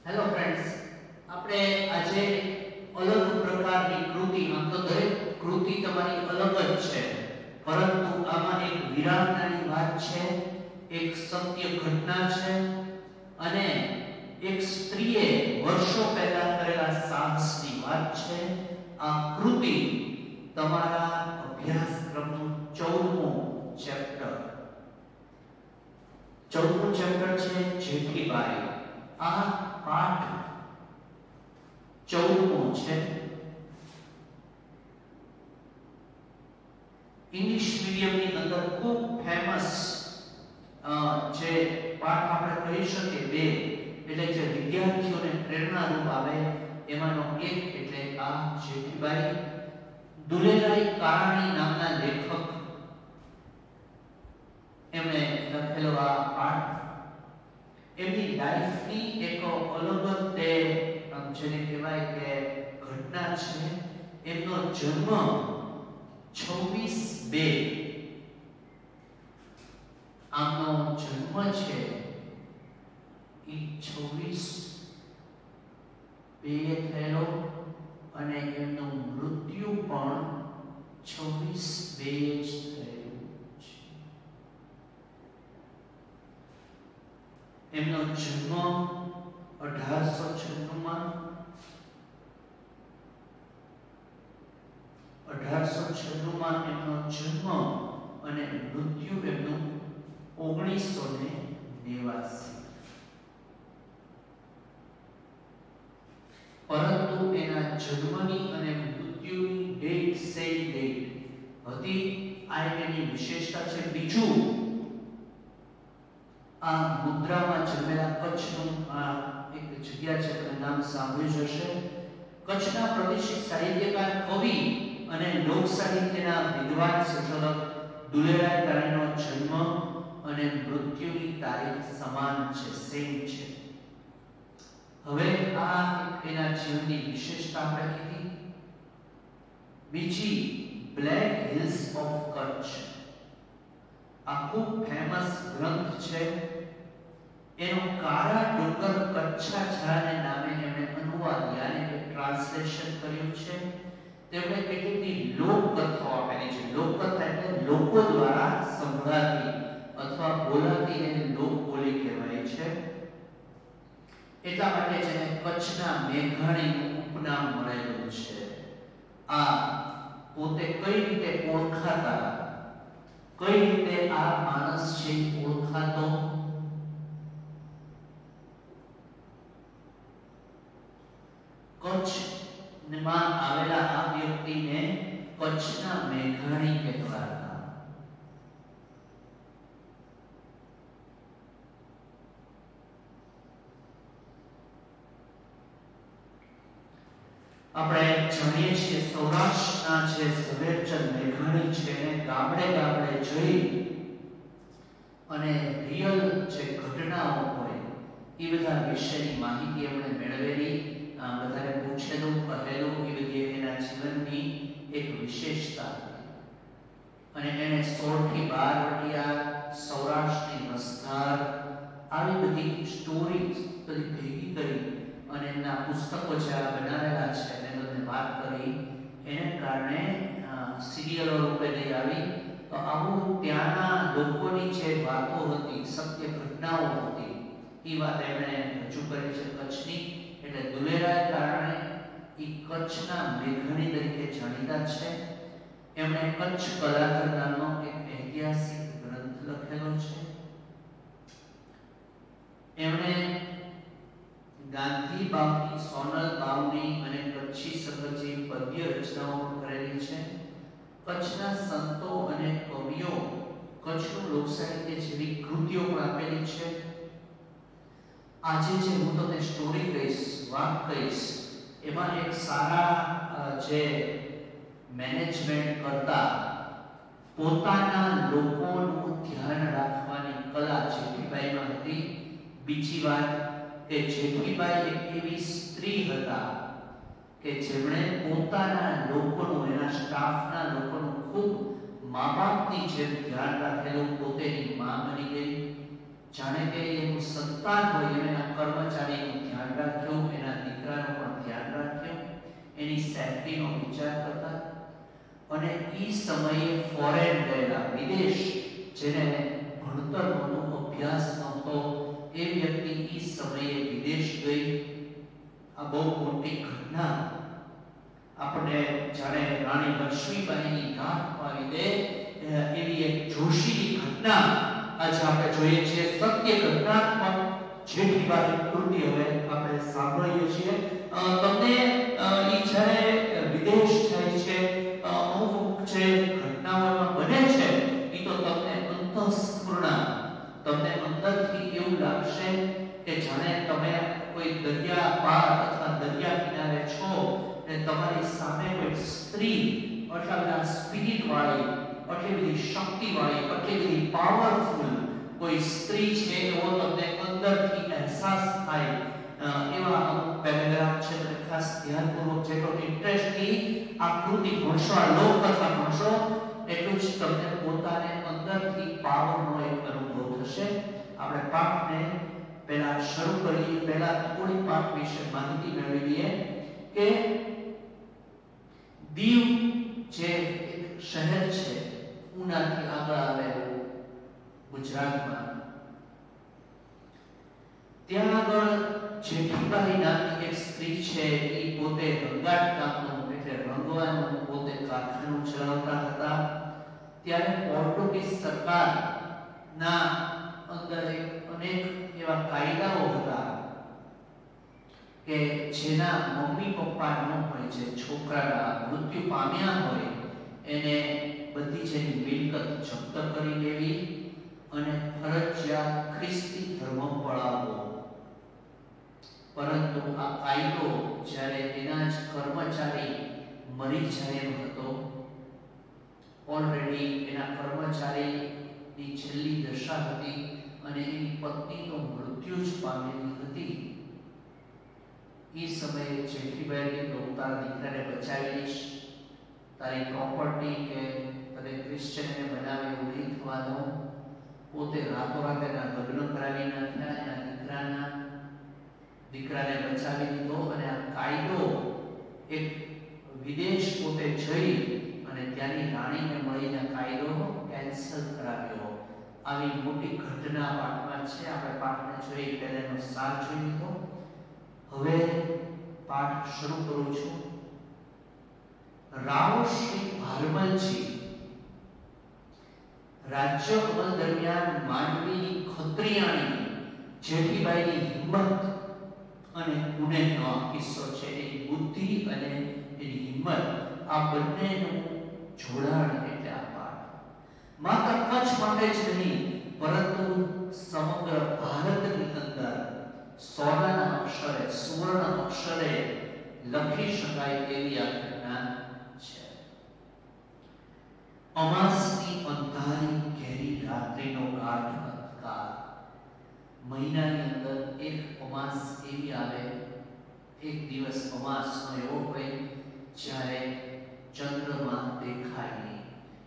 Hello friends, આપણે આજે અલગ પ્રકારની કૃતિ, આમ તો દરેક કૃતિ તમારી અલગ જ છે, પરંતુ આમાં એક વિરામનાની વાત છે, એક સત્ય ઘટના છે અને એક સ્ત્રીએ વર્ષો પહેલા કરેલા સાહસની વાત છે. આ કૃતિ તમારા અભ્યાસક્રમનું 14મું ચેપ્ટર છે જેઠીબાઈ. આ પાઠ 14મો છે. ઇંગ્લિશ મીડિયમની અંદર ખૂબ ફેમસ જે પાઠ આપણે કહી શકીએ બે, એટલે જે વિદ્યાર્થીઓને પ્રેરણારૂપ આવે એમાંનો એક એટલે આ જેઠીબાઈ. દુલેરાય કારાણી નામના લેખક એમણે લખેલો આ પાઠ એમની લાઈફની એક અલગ તે જેને કહેવાય કે ઘટના છે. એમનો જન્મ 26/2 આમનો જન્મ છે એ 26/2 થયેલો અને એમનું મૃત્યુ પણ 26/2 જ થયેલું છે. એમનો જન્મ 1896 માં એમનો જન્મ અને મૃત્યુ એમનું 1989. પરંતુ એના જન્મની અને મૃત્યુની ડેટ સેમ ડેટ હતી. આ એની વિશેષતા છે. બીજું, આ મુદ્રામાં જન્મેલા કચ્છનું આ એક જગ્યા છે, તમે નામ સાંભળ્યું જ હશે. કચ્છના પ્રતિષ્ઠિત સાહિત્યકાર, કવિ અને લોક સાહિત્યના વિદ્વાન સંશોધક દુલેરાય કારાણીનો જન્મ અને મૃત્યુની તારીખ સમાન છે, સેમ છે. હવે આ એના જીવનની વિશેષતા આપણે કીધી. બીજી, બ્લેક હિલ્સ ઓફ કચ્છ આ ખૂબ ફેમસ ગ્રંથ છે. એનો કાળા ડુંગર કચ્છા ઝાડને નામે એમણે અનુવાદ યાની કે ટ્રાન્સલેશન કર્યું છે. તેમણે કેટલીક લોકકથાઓ આપેલી છે. લોકકથા એટલે લોકો દ્વારા સંભળાતી અથવા બોલાતી એને લોકબોલી કહેવાય છે. એટલા માટે જેને કચ્છના મેઘાણીનું ઉપનામ મળેલું છે. આ પોતે કઈ રીતે ઓળખાતા, કઈ રીતે આ માણસ છે ઓળખાતો, કચ્છમાં આવેલા આ વ્યક્તિને કચ્છના મેઘાણી કહેવાતા. આપણે જાણીએ છીએ સૌરાષ્ટ્રના જે ઝવેરચંદ મેઘાણી છે એને ગામડે ગામડે જઈ અને રિયલ જે ઘટનાઓ હોય એ બધા વિશેની માહિતી એમણે મેળવેલી, બધાને પૂછેલું કહેલું, એ બધી એના જીવનની એક વિશેષતા હતી. અને એને 16 થી 12 વટિયા, સૌરાષ્ટ્રની વસ્તાર, આવી બધી સ્ટોરીઝ બધી ભેગી કરી અને એમના પુસ્તકો જે બનાવેલા છે મેં તમને વાત કરી, એને કારણે સિરિયલો રૂપે લઈ આવી. તો આવું ત્યાંના લોકોની જે વાતો હતી, સત્ય ઘટનાઓ હતી, એ વાત એમણે રજૂ કરી છે કચ્છની. એટલે દુલેરાય કારાણી એ કચ્છના મેઘાણી તરીકે જાણીતા છે. એમણે કચ્છ કલાધર નામનો એક ઐતિહાસિક ગ્રંથ લખેલો છે. એમણે ગાંધી બાવની, સોનલ બાવની અને કચ્છી સંગતજી પદ્ય રચનાઓ કરેલી છે. કચ્છના સંતો અને કવિઓ, કચ્છનું લોક સાહિત્ય જેવી કૃતિઓ પણ આપેલી છે. આજે જે હું તમને સ્ટોરી કહીશ, વાત કહીશ, એમાં એક સારા જે મેનેજમેન્ટ કરતા, પોતાના લોકોનું ધ્યાન રાખવાની કલા જેઠીબાઈમાં હતી. બીજી વાત કે જેઠીબાઈ એક એવી સ્ત્રી હતા કે જેમણે પોતાના લોકોનું, એના સ્ટાફના લોકોનું ખૂબ મા-બાપની જેમ ધ્યાન રાખેલું. પોતેની માં બની ગઈ, જાણે કે એનું સંતાન હોય એના કર્મચારીનું ધ્યાન રાખે સમયે ફોરેન ગયેલા, વિદેશ, જેને ભણતર નહોતું, અભ્યાસ નહોતો, એ વ્યક્તિ એ સમયે વિદેશ ગઈ. આ બહુ મોટી ઘટના આપણે જાણે રાણી લક્ષ્મીબાઈની ગાંઠ પાવી દે એવી એક જોશીની ઘટના આજે આપણે જોઈએ છીએ. સત્ય ઘટનાત્મક જેઠીબાઈ કૃતિ હવે આપણે સાંભળીએ છીએ. તમને ઈ જ્યારે વિદેશ જાય છે, અમુક જે ઘટનાઓમાં બને છે એ તો તમને અંતઃસ્ફુરણા, તમને અંદરથી એવું લાગશે કે જાણે તમે કોઈ દરિયા પાર અથવા દરિયા કિનારે છો ને તમારી સામે કોઈ સ્ત્રી આટલા બધા સ્પિરિટ વાળી, આટલી બધી શક્તિ વાળી, આટલી બધી પાવરફુલ કોઈ સ્ત્રી છે એવો તમને અંદરથી અહેસાસ થાય. એવા અમુક પેરેગ્રાફ છે, તમે ખાસ ધ્યાનપૂર્વક જેટલો ઇન્ટરેસ્ટથી આ કૃતિ ભણશો, આ લોકકથા ભણશો, એટલું જ તમને પોતાને અંદરથી પાવરનો એક અનુભવ થશે. આપણે પાઠને પહેલા શરૂ કરીએ, પહેલા થોડી પાઠ વિશે માહિતી મેળવી લઈએ કે દીવ જે એક શહેર છે, ઉનાથી આગળ આવેલું ગુજરાતમાં, ત્યાં આગળ જેઠીબાઈ નામની એક સ્ત્રી છે. એ પોતે રંગાટ કામનું એટલે રંગવાનું પોતે કારખાનું ચલાવતા હતા. ત્યારે પોર્ટુગીઝ સરકારના અંદર અનેક એવા કાયદાઓ હતા કે જેના મમ્મી પપ્પા ન હોય, જે છોકરાના મૃત્યુ પામ્યા હોય, એને બધી જેની મિલકત જપ્ત કરી લેવી અને ફરજિયાત ખ્રિસ્તી ધર્મ પળાવવો. પરંતુ આ કાયદો જ્યારે એના જ કર્મચારી મરી જાય એમ હતો, ઓલરેડી એના કર્મચારીની છેલ્લી દશા હતી અને એની પત્ની તો મૃત્યુ જ પામેલી હતી, એ સમયે જેઠીબાઈ તો તારા દીકરાને બચાવી લઈશ, તારી પ્રોપર્ટી કે તને ક્રિશ્ચનને બનાવે એવું નહીં થવા દઉં. પોતે રાતોરાત એના લગ્ન કરાવી નાખ્યા, એના દીકરાને બચાવી લીધો અને આ કાયદો એક વિદેશ પોતે જઈ અને ત્યાંની રાણીને મળીને કાયદો કેન્સલ કરાવ્યો. આવી મોટી ઘટના પાઠમાં છે. આપણે પાઠને જોઈ પહેલાનો સાર જોઈ લીધો. હવે પાઠ શરૂ કરું છું. રાવ શ્રી ભારમલજી રાજ્ય અમલ દરમિયાન માંડવીની ખત્રિયાણી જેઠીબાઈની હિંમત અને ગુનેનો કિસ્સો છે. એની બુદ્ધિ અને એની હિંમત, આ બંનેનું જોડાણ એટલે આ પાઠ. માત્ર કચ્છ માટે જ નહીં પરંતુ સમગ્ર ભારતની અંદર સોનાના અક્ષરે, સુવર્ણ અક્ષરે લખી શકાય એવી આ ઘટના છે. અમાસની અંધારી ઘેરી રાત્રિનો ગાઢ અંધકાર. મહિનાની અંદર એક અમાસ એવી આવે, એક દિવસ અમાસનો એવો હોય જ્યારે ચંદ્રમા દેખાય નહીં,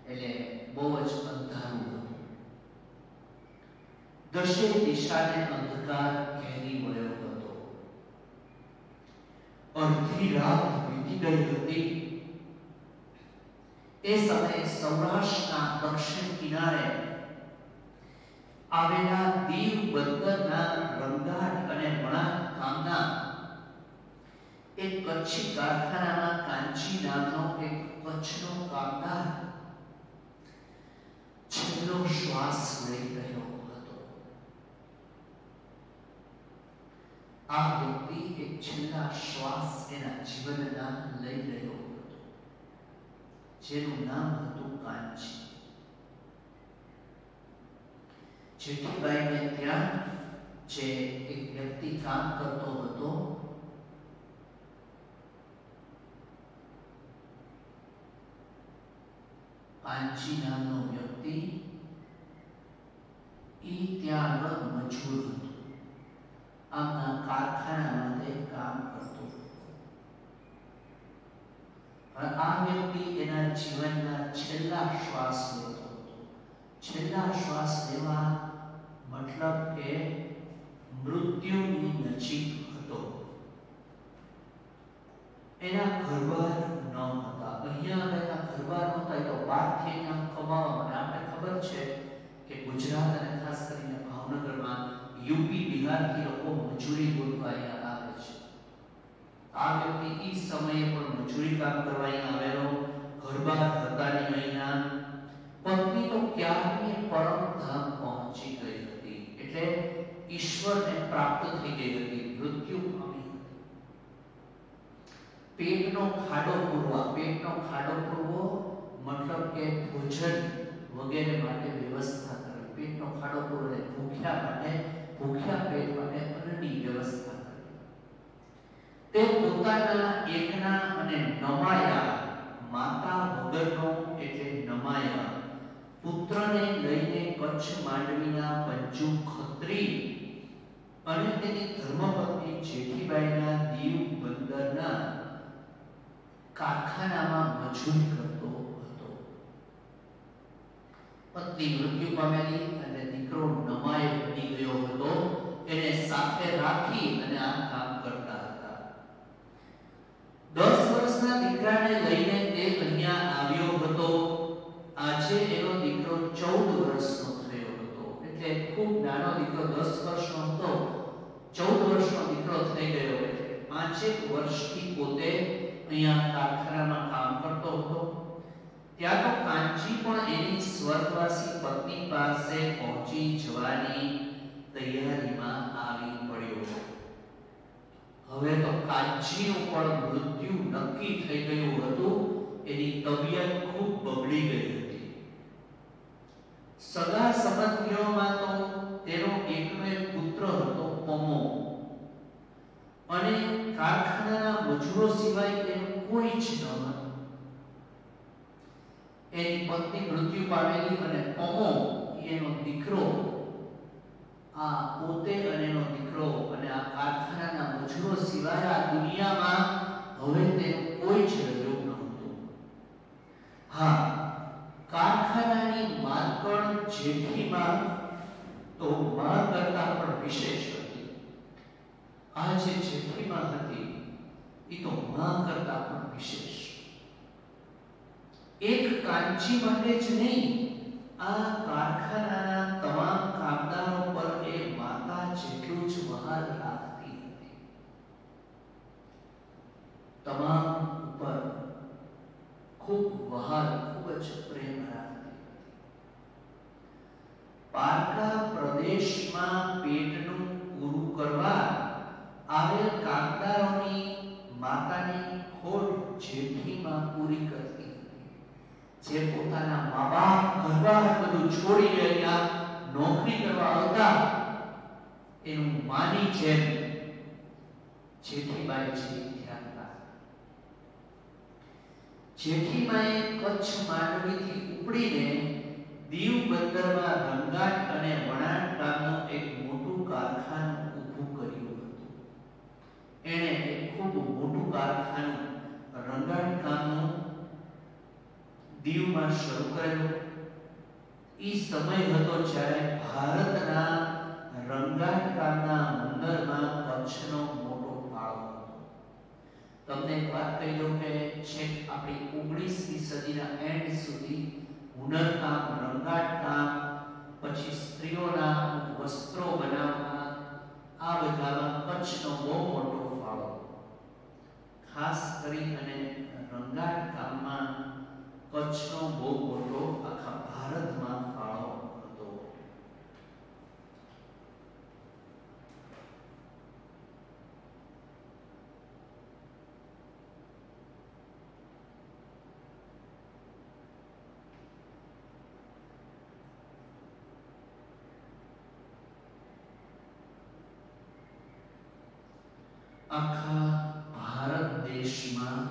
એટલે બહુ જ અંધારું હતું. દશે દિશાને અંધકાર ઘેરી વળ્યો હતો. અડધી રાત વીતી ગઈ હતી. એ સમયે સૌરાષ્ટ્રના દક્ષિણ કિનારે આવેલા દીવ બંદરના રંગાટ અને વણાટ ગામના એક કચ્છી કારખાનામાં કાંચી નામનો એક કચ્છનો કામદાર છેલ્લો શ્વાસ લઈ રહ્યો હતો. આ વ્યક્તિ એક છેલ્લા શ્વાસ એના જીવનના લઈ રહ્યો હતો, જેનું નામ હતું કાંચી. જેઠીબાઈને ત્યાં જે એક વ્યક્તિ કામ કરતો હતો, કાંચી નામનો વ્યક્તિ, એ ત્યાં આગળ મજૂર હતો. આમના કારખાનામાં તે કામ કરતો હતો. આ વ્યક્તિ એના જીવનના છેલ્લા શ્વાસ લેતો હતો. છેલ્લા શ્વાસ લેવા મતલબ કે મૃત્યુની નજીક હતો. એના ઘરબાર ન હતા. અહીંયા એના ગરબા નહોતા, એ તો બહાર થી કમાવા માટે. આપણે ખબર છે કે ગુજરાત અને ખાસ કરીને ભાવનગરમાં યુપી બિહારથી લોકો મજૂરી ગોતવા અહીંયા આવે છે. આ વ્યક્તિ એ સમયે પણ મજૂરી કામ કરવા અહીંયા આવેલો, ગરબા ગરબાની અહીંયા પત્ની તો ક્યારની પરમધામ પહોંચી ગઈ હતી, એટલે ઈશ્વરને પ્રાપ્ત થઈ ગઈ હતી, મૃત્યુ પામી હતી. પેટનો ખાડો પૂરવા, પેટનો ખાડો પૂરવો મતલબ કે ભોજન વગેરે માટે વ્યવસ્થા કરવી. પેટનો ખાડો પૂરવો ભૂખ્યા માટે, ભૂખ્યા પેટ માટે અન્નની વ્યવસ્થા કરવી. તે પોતાના એકના અને નમાયા, માતા વગરનો એટલે નમાયા પુત્રને લઈને કચ્છ માંડવીના પંજુ ખત્રી અને તેની ધર્મપત્ની જેઠીબાઈના દીવ બંદરના કારખાનામાં મજૂરી કરતો હતો. પત્ની મૃત્યુ પામેલી અને દીકરો નમાય બની ગયો હતો. એને સાથે રાખી અને આ કામ કરતા હતા. 10 વર્ષના દીકરાને લઈને તે અહીંયા આવ્યો હતો. આજે એનો દીકરો 14 વર્ષનો થયો હતો, એટલે ખૂબ નાનો દીકરો, 10 વર્ષનો હતો, 14 વર્ષનો દીકરો થઈ ગયો. એટલે 5 વર્ષથી પોતે અહીંયા કારખાનામાં કામ કરતો હતો. ત્યાં તો કાંચી પણ એની સ્વર્ગવાસી પત્ની પાસે પહોંચી જવાની તૈયારીમાં આવી પડ્યો. હવે તો કાંચીનું પણ મૃત્યુ નક્કી થઈ ગયું હતું. એની તબિયત ખૂબ બગડી ગઈ હતી. સગા સંબંધીઓમાં તો તેનો એકનો એક પુત્ર હતો પમો, અને કારખાનાના મજૂરો સિવાય તેનું કોઈ જ ન હતું. એની પત્ની મૃત્યુ પામેલી અને પમો એનો દીકરો, આ પોતે અને એનો દીકરો અને આ કારખાનાના મજૂરો સિવાય આ દુનિયામાં હવે તેનું કોઈ જ રહ્યું નહોતું. હા, કારખાનાની માલકણ જેઠીમાં તો માં કરતા પણ વિશેષ હતી. આ જે જેઠીમાં હતી એ તો માં કરતા પણ વિશેષ. એક કાંચી માટે જ નહીં, આ કારખાનાના તમામ કામદારો પર એ માતા જેટલું જ વહાલ રાખતી હતી. તમામ ઉપર ખૂબ વહાલ, ખૂબ જ પ્રેમ રાખતી હતી. પારકા પ્રદેશમાં પેટનું પૂરું કરવા આવેલ કામદારોની માતાની ખોટ જેઠીમાં પૂરી કરતી હતી. જે પોતાના મા બાપ ઘરબાર બધું છોડીને અહીંયા નોકરી કરવા આવતા, એનું માની જેમ જેઠીબાઈ છે ધ્યાન રાખતા. જેઠીબાઈએ કચ્છ માંડવીથી ઉપડીને દીવ બંદરમાં રંગાટ અને વણાટ કામનું એક મોટું કારખાનું ઊભું કર્યું હતું. એણે એક ખૂબ મોટું કારખાનું રંગાટ કામનું દીવમાં શરૂ કરેલું. એ સમય હતો જ્યારે ભારતના રંગાટ કામના હુનરમાં કચ્છનો મોટો ફાળો હતો. તમને એક વાત કહી દઉં કે છેક આપણી 19મી સદીના એન્ડ સુધી હુનરકામ, રંગાટ કામ, પછી સ્ત્રીઓના વસ્ત્રો બનાવવા, આ બધામાં કચ્છનો બહુ મોટો ફાળો. ખાસ કરી અને રંગાટ કામમાં કચ્છનો બહુ મોટો આખા ભારતમાં ફાળો હતો. આખા ભારત દેશમાં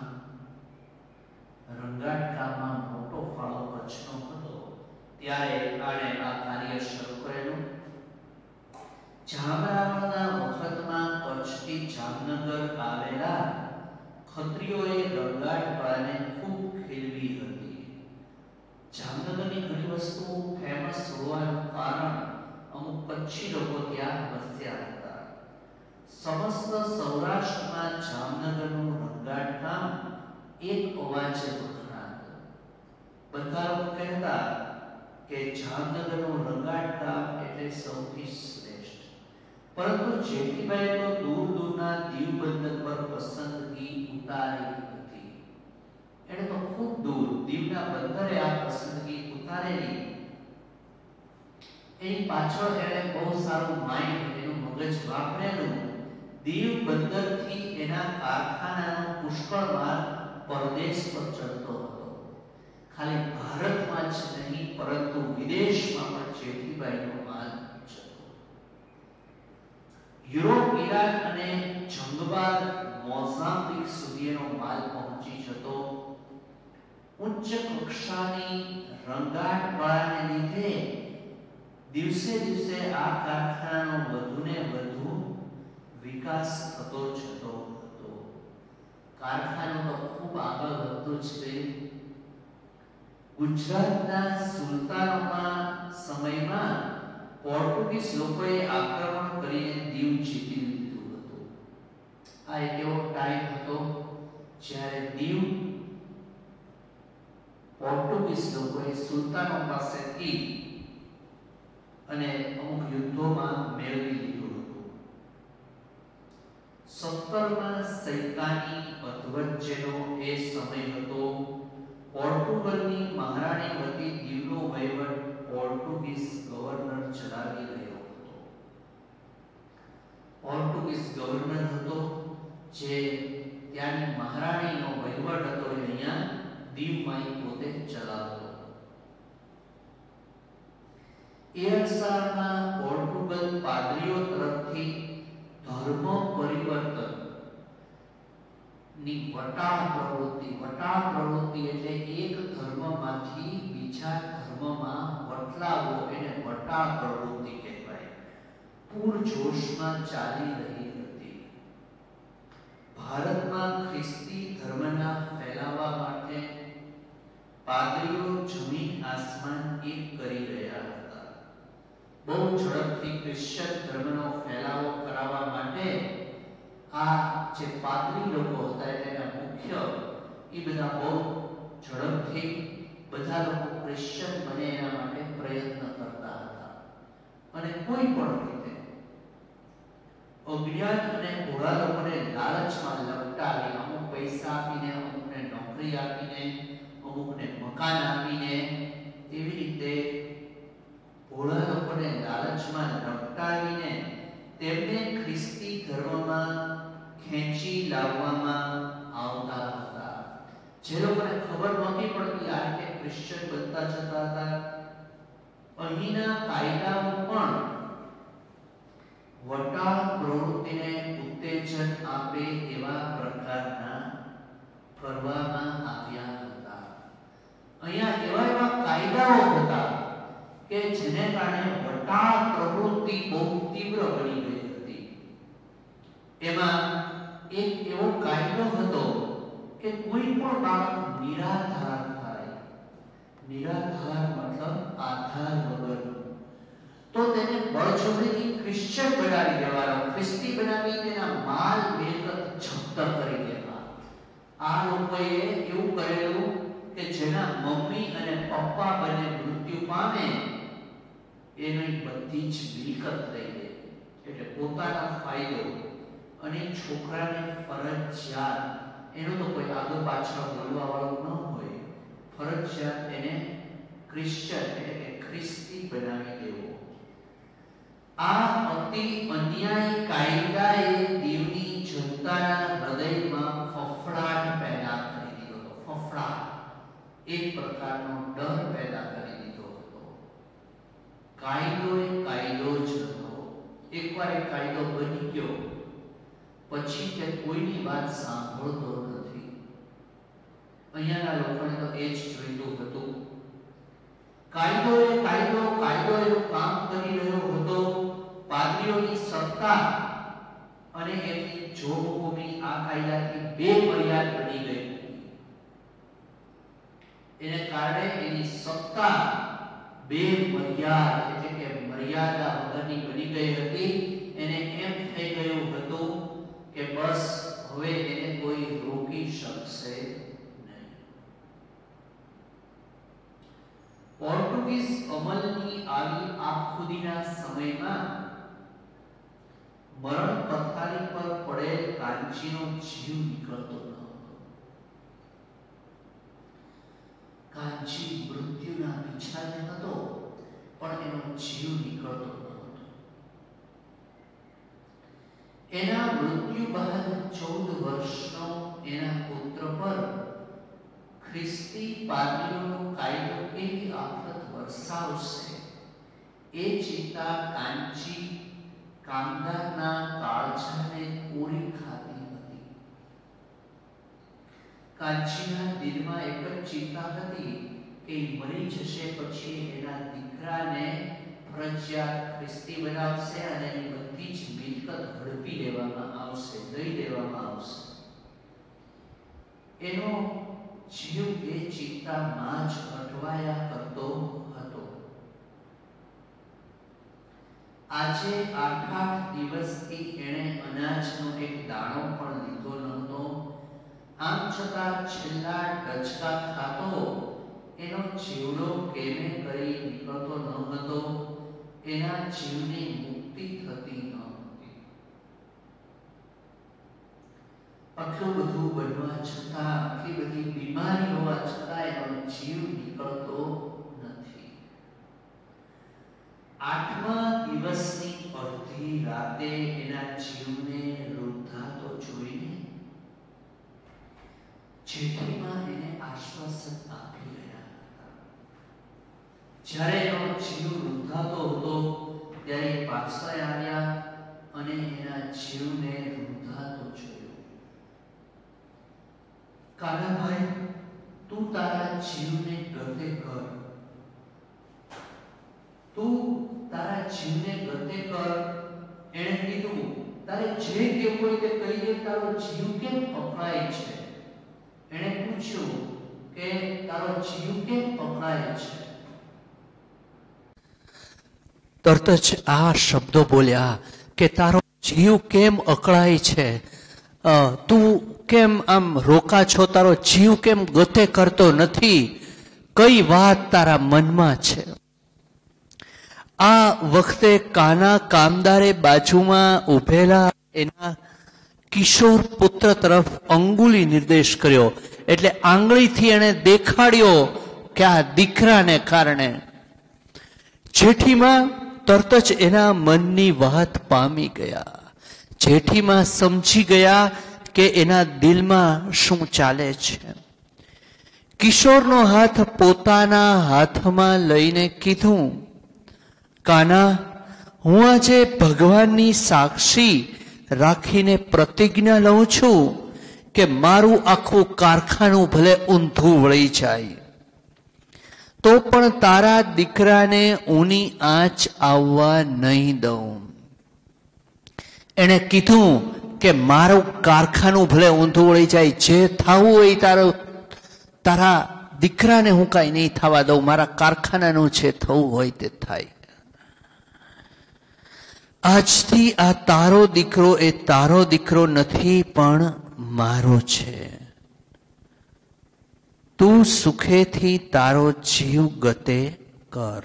રંગાટ કામમાં મોટો ફાળો કચ્છનો હતો. ત્યારે આણે આ કાર્ય શરૂ કરેલું. જામરાવણના વખતમાં કચ્છથી જામનગર આવેલા ખત્રીઓએ રંગાટ કળાને ખૂબ ખીલવી હતી. જામનગરની ઘણી વસ્તુ ફેમસ હોવાનું કારણ અમુક કચ્છી લોકો ત્યાં વસ્યા હતા. સમસ્ત સૌરાષ્ટ્રમાં જામનગરનું રંગાટ કામ એક અવાજે વખણાતું. બધા લોકો કહેતા કે જામનગરનું રંગાટ કામ એટલે સૌથી શ્રેષ્ઠ, પરંતુ જેઠીબાઈ તો દૂર દૂરના દીવ બંદર પર પસંદગી ઉતારેલી હતી. એને તો ખૂબ દૂર દીવના બંદરે આ પસંદગી ઉતારેલી. એની પાછળ એને બહુ સારું માઇન્ડ, એનું મગજ વાપરેલું. દીવ બંદરથી એના કારખાનાનો પુષ્કળ માલ પરદેશ પર ચડતો હતો. ખાલી ભારતમાં જ નહીં પરંતુ વિદેશમાં પણ જેઠીબાઈનો માલ જતો. યુરોપ, ઈરાન અને જંગબાદ મોઝામ્બિક સુધીનો માલ પહોંચી જતો. ઉચ્ચ કક્ષાની રંગાટ કળાને લીધે દિવસે દિવસે આ કારખાનાનો વધુને વધુ વિકાસ થતો જતો હતો. કારખાનો તો ખૂબ આગળ વધતો જ ગયો. ગુજરાતના સુલતાનોના સમયમાં પોર્ટુગીઝ લોકોએ આક્રમણ કરીને દીવ જીતી લીધું હતું. આ એક એવો ટાઈમ હતો જ્યારે દીવ પોર્ટુગીઝ લોકોએ સુલતાનો પાસેથી અને અમુક યુદ્ધોમાં મેળવી લીધું હતું. 17મા સૈકાની અધવચ્ચેનો એ સમય હતો. પોર્ટુગલની મહારાણી વતી દીવનો વહીવટ પોર્ટુગીઝ ગવર્નર ચલાવી રહ્યો હતો. પોર્ટુગીઝ ગવર્નર હતો જે ત્યાંની મહારાણીનો વહીવટ હતો એ અહીંયા દીવમાં પોતે ચલાવતો. એ અરસામાં પોર્ટુગલ પાદરીઓ તરફથી ધર્મ પરિવર્તન ની વટાળ પ્રવૃત્તિ એટલે એક ધર્મમાંથી બીજા ધર્મમાં વટલાવો, એને વટાળ પ્રવૃત્તિ કહેવાય, પૂરજોશમાં ચાલી રહી હતી. ભારતમાં ખ્રિસ્તી ધર્મના ફેલાવા માટે પાદરીઓ જમીન આસમાન એક કરી રહ્યા હતા. બહુ ઝડપથી ક્રિશ્ચન ધર્મનો ફેલાવો કરાવવા માટે આ જે પાદરી લોકો હતા એના મુખ્ય એ બધા બહુ ઝડપથી બધા લોકો ક્રિશ્ચન બને એના માટે પ્રયત્ન કરતા હતા. અને કોઈ પણ રીતે અજ્ઞાન અને ભોળા લોકોને લાલચમાં લપટાવી, અમુક પૈસા આપીને, અમુકને નોકરી આપીને, અમુકને મકાન આપીને, એવી રીતે ભોળા લોકોને લાલચમાં લપટાવીને તેમને ખ્રિસ્તી ધર્મમાં ખેંચી લાવવામાં આવતા હતા. જે લોકોને ખબર નહોતી પડતી આ રીતે ક્રિશ્ચન બનતા જતા હતા. અહીંના કાયદાઓ પણ વટાળ પ્રવૃત્તિને ઉત્તેજન આપે એવા પ્રકારના કરવામાં આવ્યા હતા. અહીંયા એવા કાયદાઓ હતા કે જેને કારણે વટાળ પ્રવૃત્તિ બહુ તીવ્ર બની ગઈ હતી. એમાં એક એવો કાયદો હતો કે કોઈ પણ બાળક નિરાધાર થાય, નિરાધાર મતલબ આધાર વગર, તો તેને બળજબરીથી ક્રિશ્ચન બનાવી દેવાનો, ખ્રિસ્તી બનાવી તેના માલ મિલકત જપ્ત કરી દેવા. આ લોકોએ એવું કરેલું કે જેના મમ્મી અને પપ્પા બંને મૃત્યુ પામે એની બધી જ મિલકત લઈ લે. એટલે પોતાનો ફાયદો અને છોકરાને ફરજિયાત, એનો તો કોઈ આગળ પાછળ બોલવા વાળું ન હોય, ફરજિયાત એને ક્રિશ્ચન એટલે કે ખ્રિસ્તી બનાવી દેવો. આ અતિ અન્યાયી કાયદાએ દીવની જનતાના હૃદયમાં ફફડાટ પેદા કરી દીધો હતો. ફફડાટ, એક પ્રકારનો ડર પેદા કરી દીધો હતો. કાયદો એ કાયદો જ હતો. એકવાર એ કાયદો બની ગયો પછી તે કોઈની વાત સાંભળતો નથી. અહીંયાના લોકોને તો એ જ જોઈતું હતું. કાયદો એનું કામ કરી રહ્યો હતો. પાદરીઓની સત્તા અને એમની જોગભૂમિ આ કાયદાથી બેમર્યાદ બની ગઈ હતી. એને કારણે એની સત્તા બેમર્યાદ એટલે કે મર્યાદા વગરની બની ગઈ હતી. એને એમ થઈ ગયું હતું કે બસ હવે એને કોઈ રોકી શકશે નહીં. હફીઝ અમલની આવી આખુદીના સમયમાં મરણ પથારી પર પડેલ કાંચીનો જીવ નીકળતો ન હતો. કાંચી મૃત્યુના પીછાને હતો, પણ એનો જીવ નીકળતો ન હતો. એના મૃત્યુ બાદ 14 વર્ષનો એના પુત્ર પર ખ્રિસ્તી પાદરીઓનો કાયદો કેવી આફત વરસાવશે એ ચિંતા કાંચી કામદારના કાળજાને પૂરી ખાતી હતી. કાંચીના દિલમાં એક જ ચિંતા હતી કે મરી જશે પછી એના દીકરાને ફરજિયાત ખ્રિસ્તી બનાવશે અને એની બધી જ મિલકત હડપી લેવામાં આવશે, દઈ દેવામાં આવશે. એનો જીવ એ ચિંતામાં જ અટવાયા કરતો હતો. આજે 8 દિવસથી એણે અનાજનો એક દાણો પણ લીધો નહોતો. આમ છતાં છેલ્લા ડચકા ખાતો એનો જીવડો કેમે કરી નીકળતો ન હતો. એના જીવની મુક્તિ થતી ન હતી. આટલું બધું બનવા છતાં, આટલી બધી બીમારી હોવા છતાં એનો જીવ નીકળતો નથી. 8મા દિવસની અડધી રાતે એના જીવને રૂંધાતો જોઈને જેઠીમાં એને આશ્વાસન આપી રહ્યા હતા. જ્યારે એનો જીવ રૂંધાતો હતો ત્યારે પાછળ આવ્યા અને એના જીવને રૂંધાતો જોયો. કાનાભાઈ, તું તારા જીવને ગતે કર, તું તારા જીવને ગતે કર. એણે કીધું, તારે જે કેવું હોય તે કહી દે, તારો જીવ કેમ પકડાય છે? એણે પૂછ્યું કે તારો જીવ કેમ પકડાય છે? તરત જ આ શબ્દો બોલ્યા કે તારો જીવ કેમ અકળાય છે? તું કેમ આમ રોકા છો? તારો જીવ કેમ ગતે કરતો નથી? કઈ વાત તારા મનમાં છે? આ વખતે કાના કામદારે બાજુમાં ઉભેલા એના કિશોર પુત્ર તરફ અંગુલી નિર્દેશ કર્યો. એટલે આંગળીથી એણે દેખાડ્યો કે આ દીકરાને કારણે. જેઠીમાં તરત જ એના મનની વાત પામી ગયા. જેઠીમાં સમજી ગયા કે એના દિલમાં શું ચાલે છે. કિશોરનો હાથ પોતાના હાથમાં લઈને કીધું, કાના, હું આજે ભગવાનની સાક્ષી રાખીને પ્રતિજ્ઞા લઉં છું કે મારું આખું કારખાનું ભલે ઊંધું વળી જાય તો પણ તારા દીકરાને ઊની આંચ આવવા નહીં દઉં. એણે કીધું કે મારું કારખાનું ભલે ઊંધું વળી જાય, જે થવું હોય તારા દીકરાને હું કાંઈ નહીં થવા દઉં. મારા કારખાનાનું જે થવું હોય તે થાય. આજથી આ તારો દીકરો એ તારો દીકરો નથી, પણ મારો છે. તું સુખેથી તારો જીવ ગતે કર.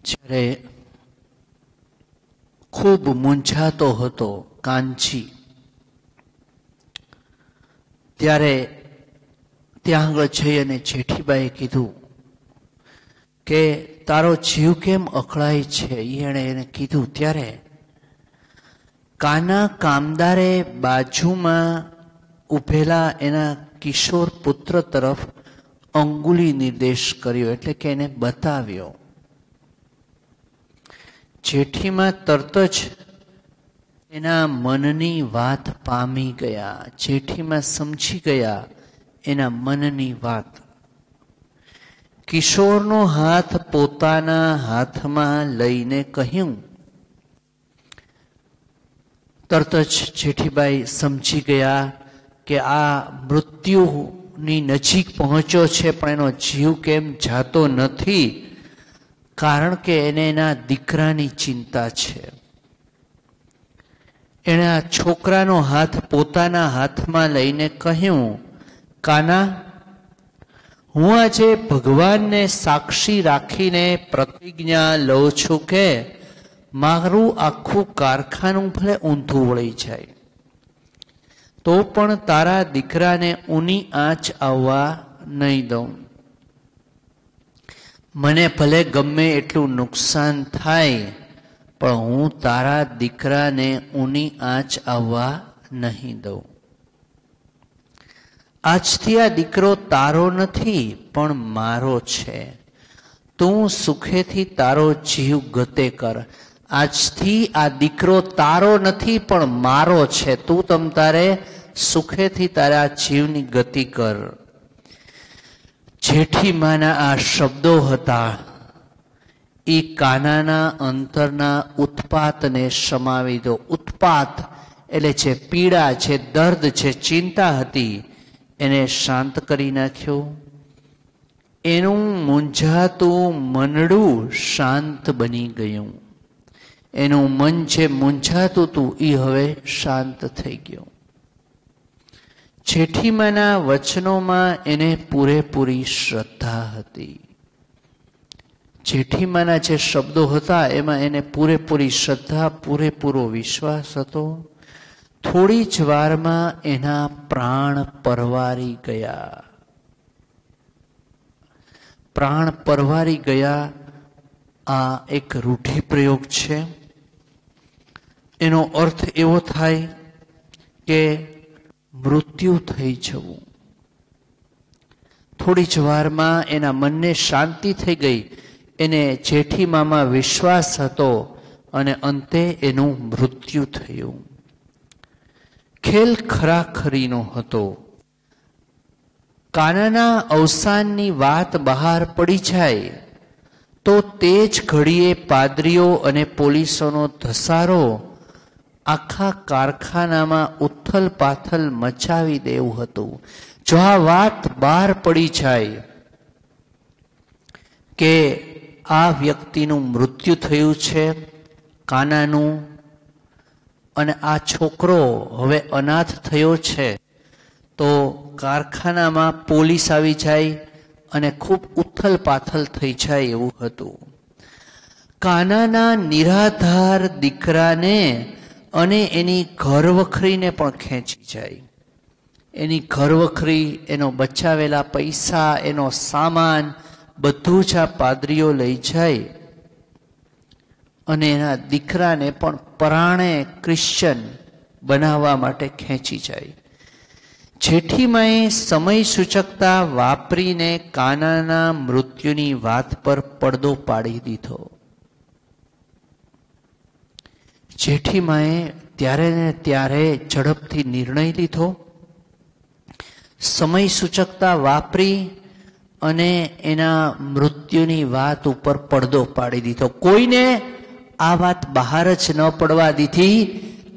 જ્યારે ખૂબ મૂંઝાતો હતો કાંચી, ત્યારે ત્યાં આગળ જઈ અને જેઠીબાઈએ કીધું કે તારો જીવ કેમ અકળાય છે? એને કીધું ત્યારે કાના કામદારે બાજુમાં ઉભેલા એના કિશોર પુત્ર તરફ અંગુલી નિર્દેશ કર્યો, એટલે કે એને બતાવ્યો. જેઠીમાં તરત જ એના મનની વાત પામી ગયા. જેઠીમાં સમજી ગયા એના મનની વાત. કિશોરનો હાથ પોતાના હાથમાં લઈને કહ્યું, તરત જ જેઠીબાઈ સમજી ગયા કે આ મૃત્યુ ની નજીક પહોંચ્યો છે પણ એનો જીવ કેમ જાતો નથી? કારણ કે એને એના દીકરાની ચિંતા છે. એણે આ છોકરાનો હાથ પોતાના હાથમાં લઈને કહ્યું, કાના, હું આજે ભગવાનને સાક્ષી રાખીને પ્રતિજ્ઞા લઉં છું કે મારું આખું કારખાનું ભલે ઊંધું વળી જાય તો પણ તારા દીકરાને ઊની આંચ આવવા નહીં દઉં. મને ભલે ગમે એટલું નુકસાન થાય પણ હું તારા દીકરાને ઊની આંચ આવવા નહીં દઉં. આજથી આ દીકરો તારો નથી પણ મારો છે. તું સુખેથી તારો જીવ ગતે કર. આજથી આ દીકરો તારો નથી પણ મારો છે. તું તમ તારે સુખેથી તારા જીવની ગતિ કર. જેઠીમાના આ શબ્દો હતા એ કાનાના અંતરના ઉત્પાતને સમાવી દો. ઉત્પાત એટલે જે પીડા, જે દર્દ, જે ચિંતા હતી એને શાંત કરી નાખ્યું. એનું મૂંઝાતું મનડું શાંત બની ગયું. એનું મન જે મૂંઝાતું હતું એ હવે શાંત થઈ ગયું. જેઠીમાના વચનોમાં એને પૂરેપૂરી શ્રદ્ધા હતી. જેઠીમાના જે શબ્દો હતા એમાં એને પૂરેપૂરી શ્રદ્ધા, પૂરેપૂરો વિશ્વાસ હતો. થોડી જ વારમાં એના પ્રાણ પરવારી ગયા. પ્રાણ પરવારી ગયા આ એક રૂઢિપ્રયોગ છે. એનો અર્થ એવો થાય કે મૃત્યુ થઈ જવું. થોડી જ વારમાં એના મનને શાંતિ થઈ ગઈ. એને જેઠીમામાં વિશ્વાસ હતો અને અંતે એનું મૃત્યુ થયું. ખેલ ખરાખરીનો હતો. કાનાના અવસાનની વાત બહાર પડી જાય તો તે જ ઘડીએ પાદરીઓ અને પોલીસોનો ધસારો આખા કારખાનામાં ઉથલ પાથલ મચાવી દેવું હતું. જો આ વાત બહાર પડી જાય કે આ વ્યક્તિનું મૃત્યુ થયું છે, કાનાનું, અને આ છોકરો હવે અનાથ થયો છે, તો કારખાનામાં પોલીસ આવી જાય અને ખૂબ ઉથલ પાથલ થઈ જાય એવું હતું. કાનાના નિરાધાર દીકરાને અને એની ઘરવખરીને પણ ખેંચી જાય. એની ઘરવખરી, એનો બચાવેલા પૈસા, એનો સામાન બધું જ આ પાદરીઓ લઈ જાય અને એના દીકરાને પણ પરાણે ક્રિશ્ચન બનાવવા માટે ખેંચી જાય. જેઠીમાએ સમય સૂચકતા વાપરીને કાનાના મૃત્યુની વાત પર પડદો પાડી દીધો. જેઠીમાએ ત્યારે ને ત્યારે ઝડપથી નિર્ણય લીધો. સમય સૂચકતા વાપરી અને એના મૃત્યુની વાત ઉપર પડદો પાડી દીધો. કોઈને આ વાત બહાર જ ન પડવા દીધી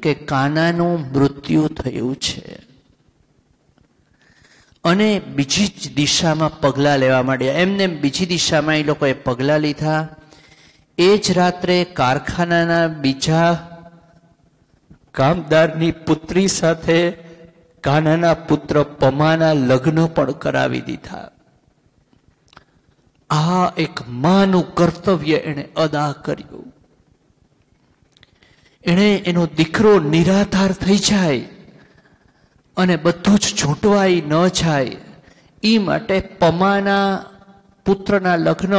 કે કાનાનું મૃત્યુ થયું છે. અને બીજી જ દિશામાં પગલાં લેવા માંડ્યા. એમને બીજી દિશામાં એ લોકોએ પગલાં લીધા. એ જ રાત્રે કારખાનાના બીજા કામદારની પુત્રી સાથે કાનાના પુત્ર પમાના લગ્ન પણ કરાવી દીધા. આ એક માનું કર્તવ્ય એણે અદા કર્યું. એણે એનો દીકરો નિરાધાર થઈ જાય અને બધું જ ઝૂંટવાઈ ન જાય એ માટે પમાના પુત્રના લગ્ન,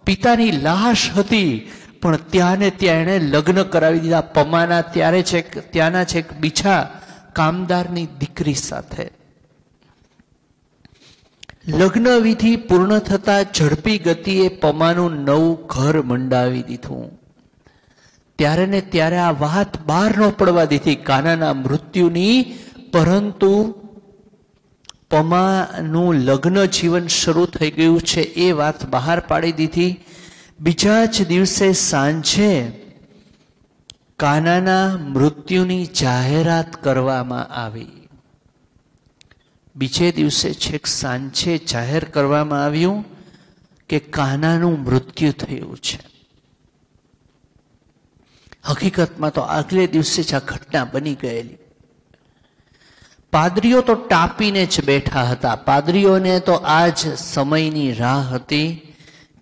પિતાની લાશ હતી પણ ત્યાં ને ત્યાં એણે લગ્ન કરાવી દીધા પમાના ત્યાંના છે બીજા કામદારની દીકરી સાથે. લગ્ન વિધિ પૂર્ણ થતા ઝડપી ગતિએ પમાનું નવું ઘર મંડાવી દીધું. ત્યારે ને ત્યારે આ વાત બહાર ન પડવા દીધી કાનાના મૃત્યુની, પરંતુ પમાનું લગ્ન જીવન શરૂ થઈ ગયું છે એ વાત બહાર પાડી દીધી. બીજા જ દિવસે સાંજે કાનાના મૃત્યુની જાહેરાત કરવામાં આવી. બીજે દિવસે છેક સાંજે જાહેર કરવામાં આવ્યું કે કાનાનું મૃત્યુ થયું છે. હકીકતમાં તો આગલે દિવસે જ આ ઘટના બની ગયેલી. પાદરીઓ તો ટાપીને જ બેઠા હતા. પાદરીઓને તો આ જ સમયની રાહ હતી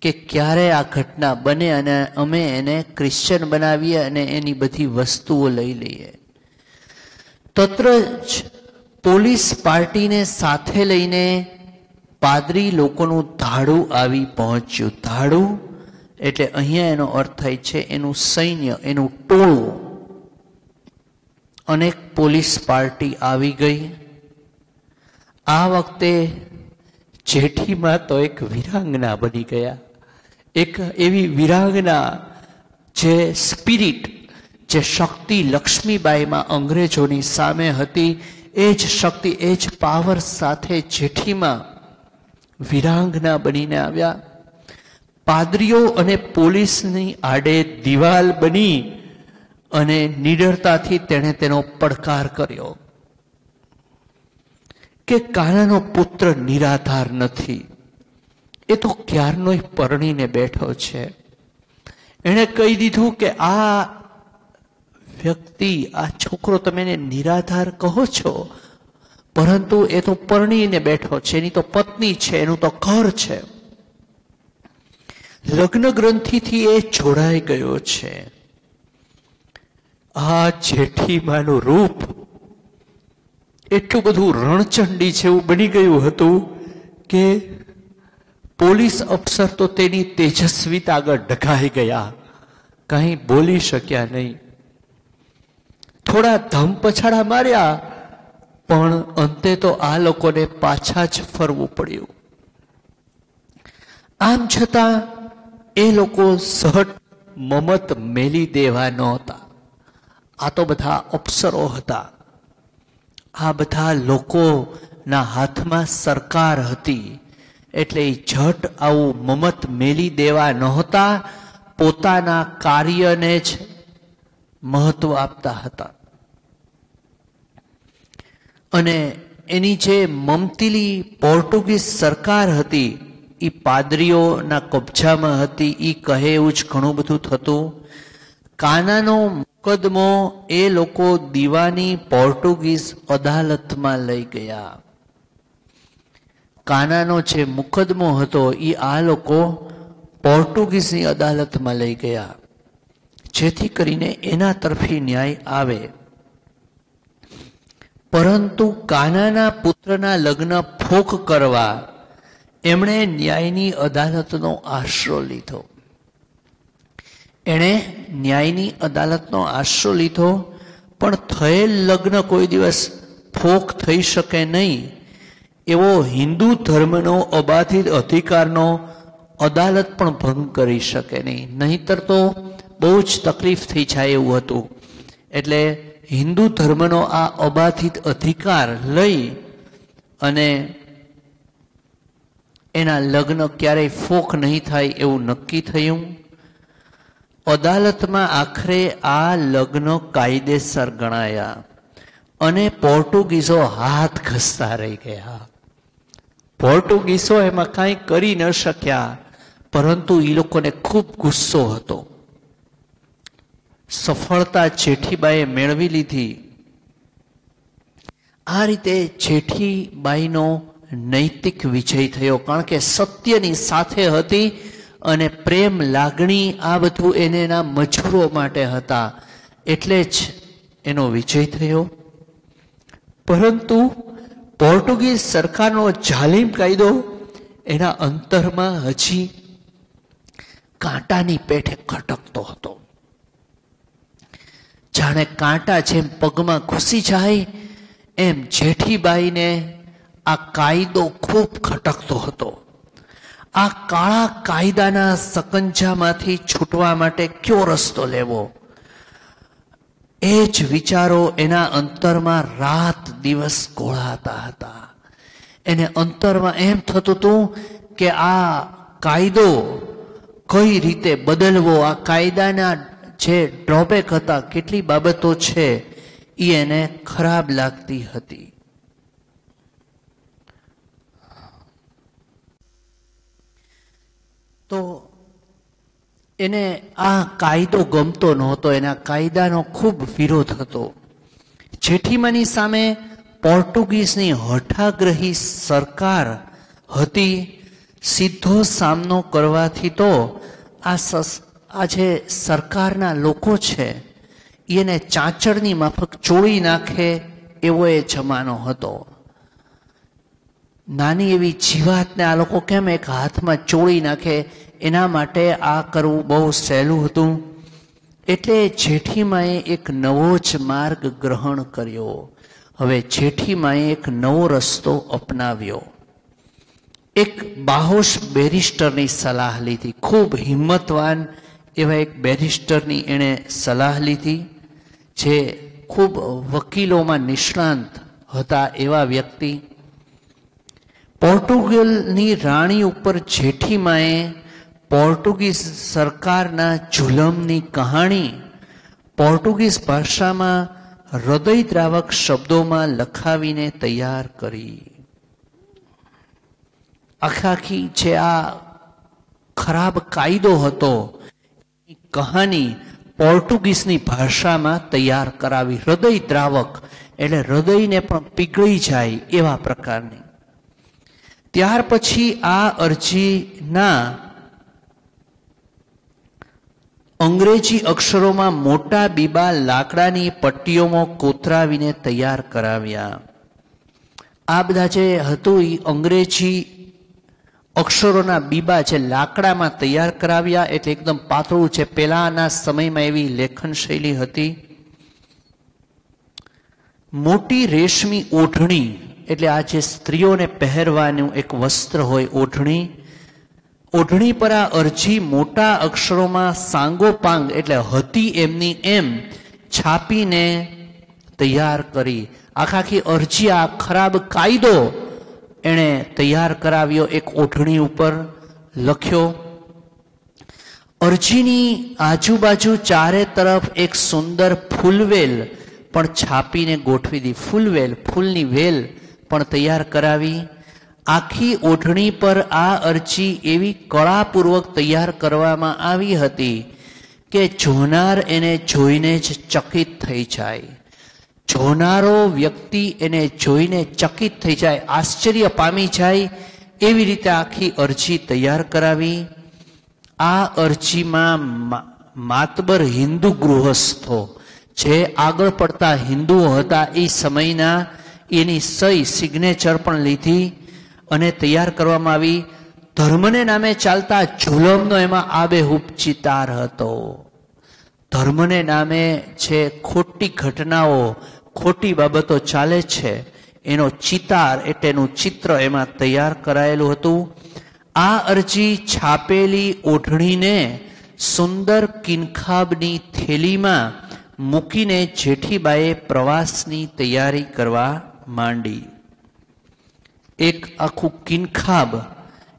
કે ક્યારે આ ઘટના બને અને અમે એને ક્રિશ્ચન બનાવીએ અને એની બધી વસ્તુઓ લઈ લઈએ. તત્ર જ પોલીસ પાર્ટીને સાથે લઈને પાદરી લોકોનું ધાડું આવી પહોંચ્યું. ધાડું એટલે અહીંયા એનો અર્થ થાય છે એનું સૈન્ય, એનું ટોળું. અનેક પોલીસ પાર્ટી આવી ગઈ. આ વખતે જેઠીમાં તો એક વિરાંગના બની ગયા. એક એવી વિરાંગના જે સ્પિરિટ, જે શક્તિ લક્ષ્મીબાઈમાં અંગ્રેજોની સામે હતી, એ જ શક્તિ, એ જ પાવર સાથે જેઠીમાં વિરાંગના બનીને આવ્યા. પાદરીઓ અને પોલીસની આડે દિવાલ બની અને નિડરતાથી તેણે તેનો પડકાર કર્યો કે કાનાનો પુત્ર નિરાધાર નથી, એ તો ક્યારનોય પરણીને બેઠો છે. એણે કહી દીધું કે આ વ્યક્તિ, આ છોકરો તમે એને નિરાધાર કહો છો, પરંતુ એ તો પરણીને બેઠો છે, એની તો પત્ની છે, એનું તો ઘર છે, લગ્ન ગ્રંથિથી એ જોડાઈ ગયો છે. આ જેઠીમાનું રૂપ એટલું બધું રણચંડી જેવું બની ગયું હતું કે પોલીસ અફસર તો તેની તેજસ્વીતા આગળ ઢકાઈ ગયા, કંઈ બોલી શક્યા નહીં. થોડા ધમ પછાડા માર્યા, પણ અંતે તો આ લોકોને પાછા જ ફરવું પડ્યું. આમ છતાં એ લોકો સહટ મમત મેલી દેવા નહોતા. આ તો બધા અફસરો હતા. આ બધા લોકોના હાથમાં સરકાર હતી, એટલે એ ઝટ આવું મમત મેલી દેવા નહોતા. પોતાના કાર્યને જ મહત્વ આપતા હતા. અને એની જે મમતીલી પોર્ટુગીઝ સરકાર હતી એ પાદરીઓના કબજામાં હતી. એ કહે એવું જ ઘણું બધું થતું. કાનાનો મુકદમો એ લોકો દીવાની પોર્ટુગીઝ અદાલતમાં લઈ ગયા. કાનાનો જે મુકદમો હતો એ આ લોકો પોર્ટુગીઝની અદાલતમાં લઈ ગયા, જેથી કરીને એના તરફી ન્યાય આવે. પરંતુ કાનાના પુત્રના લગ્ન ફોક કરવા એમણે ન્યાયની અદાલતનો આશરો લીધો. એણે ન્યાયની અદાલતનો આશરો લીધો, પણ થયેલ લગ્ન કોઈ દિવસ ફોક થઈ શકે નહીં એવો હિન્દુ ધર્મનો અબાધિત અધિકારનો અદાલત પણ ભંગ કરી શકે નહીં, નહીંતર તો બહુ જ તકલીફ થઈ જાય એવું હતું. એટલે હિન્દુ ધર્મનો આ અબાધિત અધિકાર લઈ અને એના લગ્ન ક્યારેય ફોક નહીં થાય એવું નક્કી થયું. અદાલતમાં આખરે આ લગ્ન કાયદેસર ગણાયા અને પોર્ટુગીઝો હાથ ઘસતા રહી ગયા. પોર્ટુગીઝો એમાં કાંઈ કરી ન શક્યા, પરંતુ એ લોકોને ખૂબ ગુસ્સો હતો. સફળતા જેઠીબાઈએ મેળવી લીધી. આ રીતે જેઠીબાઈનો નૈતિક વિજય થયો, કારણ કે સત્યની સાથે હતી અને પ્રેમ, લાગણી આ બધું એના મજૂરો માટે હતા, એટલે જ એનો વિજય થયો. પરંતુ પોર્ટુગીઝ સરકારનો જાલિમ કાયદો એના અંતરમાં હજી કાંટાની પેઠે ખટકતો હતો. જાણે કાંટા જેમ પગમાં ઘૂસી જાય એમ જેઠીબાઈને આ કાયદો ખૂબ ખટકતો હતો. આ કાળા કાયદાના સકંજામાંથી છૂટવા માટે કયો રસ્તો લેવો, એ જ વિચારો એના અંતરમાં રાત દિવસ ઘોળાતા હતા. એને અંતરમાં એમ થતું હતું કે આ કાયદો કઈ રીતે બદલવો, આ કાયદાના જે ડ્રોબેક હતા, કેટલી બાબતો છે એ એને ખરાબ લાગતી હતી. તો એને આ કાયદો ગમતો નહોતો, એના કાયદાનો ખૂબ વિરોધ હતો. જેઠીમાની સામે પોર્ટુગીઝની હઠાગ્રહી સરકાર હતી. સીધો સામનો કરવાથી તો આ જે સરકારના લોકો છે એને ચાંચડની માફક ચોળી નાખે એવો એ જમાનો હતો. નાની એવી જીવાતને આ લોકો કેમ એક હાથમાં ચોળી નાખે, એના માટે આ કરવું બહુ સહેલું હતું. એટલે જેઠીમાએ એક નવો જ માર્ગ ગ્રહણ કર્યો. હવે જેઠીમાએ એક નવો રસ્તો અપનાવ્યો. એક બાહોશ બેરિસ્ટરની સલાહ લીધી. ખૂબ હિંમતવાન એવા એક બેરિસ્ટરની એણે સલાહ લીધી, જે ખૂબ વકીલોમાં નિષ્ણાંત હતા એવા વ્યક્તિ. પોર્ટુગલની રાણી ઉપર જેઠીમાએ પોર્ટુગીઝ સરકારના જુલમની કહાણી પોર્ટુગીઝ ભાષામાં હૃદયદ્રાવક શબ્દોમાં લખાવીને તૈયાર કરી. આખી જે આ ખરાબ કાયદો હતો એ કહાની પોર્ટુગીઝની ભાષામાં તૈયાર કરાવી. હૃદયદ્રાવક એટલે હૃદયને પણ પીગળી જાય એવા પ્રકારની. ત્યાર પછી આ અરજીના અંગ્રેજી અક્ષરોમાં મોટા બીબા લાકડાની પટ્ટીઓમાં કોતરાવીને તૈયાર કરાવ્યા. આ બધા જે હતું એ અંગ્રેજી અક્ષરોના બીબા જે લાકડામાં તૈયાર કરાવ્યા, એટલે એકદમ પાતળું છે. પહેલાના સમયમાં એવી લેખન શૈલી હતી. મોટી રેશમી ઓઢણી એટલે આ જે સ્ત્રીઓને પહેરવાનું એક વસ્ત્ર હોય, ઓઢણી. ઓઢણી પર આ અરજી મોટા અક્ષરોમાં સાંગોપાંગ એટલે હતી એમની એમ છાપીને તૈયાર કરી. આખી અરજી, આ ખરાબ કાયદો એણે તૈયાર કરાવ્યો, એક ઓઢણી ઉપર લખ્યો. અરજીની આજુબાજુ ચારે તરફ એક સુંદર ફૂલવેલ પણ છાપીને ગોઠવી દી. ફૂલવેલ, ફૂલની વેલ પણ તૈયાર કરાવી. આખી ઓઢણી પર આ અરજી એવી કળાપૂર્વક તૈયાર કરવામાં આવી હતી કે જોનાર એને જોઈને જ ચકિત થઈ જાય. જોનારો વ્યક્તિ એને જોઈને ચકિત થઈ જાય, આશ્ચર્ય પામી જાય, એવી રીતે આખી અરજી તૈયાર કરાવી. આ અરજીમાં માતબર હિન્દુ ગૃહસ્થો જે આગળ પડતા હિન્દુઓ હતા એ સમયના, એની સહી સિગ્નેચર પણ લીધી અને તૈયાર કરવામાં આવી. ધર્મને નામે ચાલતા જુલમનો એમાં આબેહૂબ ચિતાર હતો. ધર્મને નામે જે ખોટી ઘટનાઓ, ખોટી બાબતો ચાલે છે એનો ચિતાર એટલે એનું ચિત્ર એમાં તૈયાર કરાયેલું હતું. આ અરજી છાપેલી ઓઢણીને સુંદર કિનખાબની થેલીમાં મૂકીને જેઠીબાએ પ્રવાસની તૈયારી કરવા માંડી. એક આખું કિનખાબ,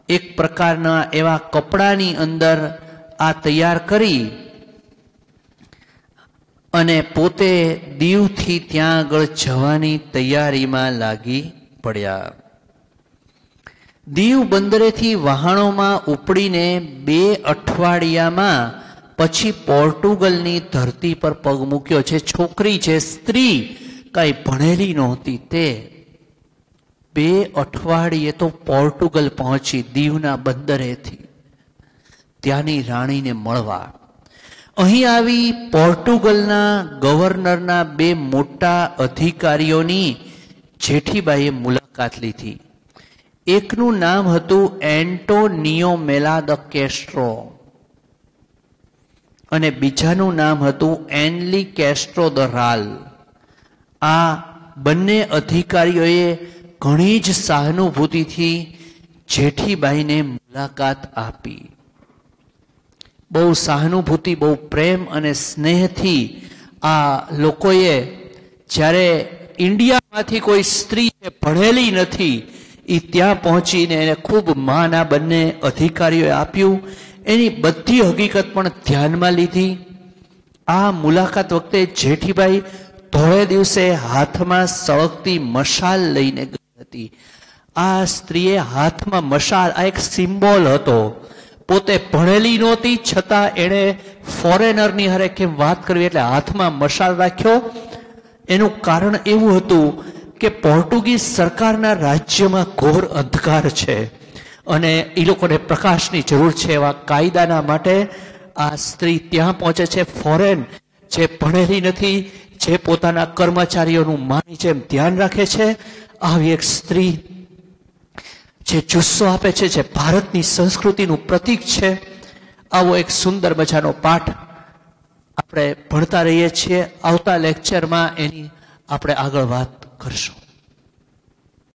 એક પ્રકારના એવા કપડાની અંદર આ તૈયાર કરી અને પોતે દીવથી ત્યાં આગળ જવાની તૈયારીમાં લાગી પડ્યા. દીવ બંદરેથી વહાણોમાં ઉપડીને 2 અઠવાડિયામાં પછી પોર્ટુગલની ધરતી પર પગ મૂક્યો. છે છોકરી, છે સ્ત્રી, કઈ ભણેલી નહોતી, તે 2 અઠવાડિયે તો પોર્ટુગલ પહોંચી દીવના બંદરેથી ત્યાંની રાણીને મળવા. અહીં આવી પોર્ટુગલના ગવર્નરના 2 મોટા અધિકારીઓની જેઠીબાઈએ મુલાકાત લીધી. એકનું નામ હતું એન્ટોનિયો મેલા દ કેસ્ટ્રો અને બીજાનું નામ હતું એનલી કેસ્ટ્રો દ રાલ. આ બંને અધિકારીઓએ ઘણી જ સહાનુભૂતિથી જેઠીબાઈને મુલાકાત આપી. બહુ સહાનુભૂતિ, બહુ પ્રેમ અને સ્નેહથી આ લોકોએ, જ્યારે ઇન્ડિયામાંથી કોઈ સ્ત્રી ભણેલી નથી એ ત્યાં પહોંચીને એને ખૂબ માન આ બંને અધિકારીઓએ આપ્યું. એની બધી હકીકત પણ ધ્યાનમાં લીધી. આ મુલાકાત વખતે જેઠીબાઈ ધોળે દિવસે હાથમાં સળગતી મશાલ લઈને ગઈ હતી. આ સ્ત્રીએ હાથમાં મશાલ, આ એક સિમ્બોલ હતો. પોતે ભણેલી નહોતી, છતાં એણે ફોરેનરની હારે કેમ વાત કરવી એટલે હાથમાં મશાલ રાખ્યો. એનું કારણ એવું હતું કે પોર્ટુગીઝ સરકારના રાજ્યમાં ઘોર અંધકાર છે અને એ લોકોને પ્રકાશની જરૂર છે. એવા કાયદાના માટે આ સ્ત્રી ત્યાં પહોંચે છે. ફોરેન જે ભણેલી નથી, જે પોતાના કર્મચારીઓનું માની જેમ ધ્યાન રાખે છે, આવી એક સ્ત્રી જે જુસ્સો આપે છે, જે ભારતની સંસ્કૃતિનું પ્રતીક છે. આવો એક સુંદર મજાનો પાઠ આપણે ભણતા રહીએ છીએ. આવતા લેક્ચરમાં એની આપણે આગળ વાત કરશું.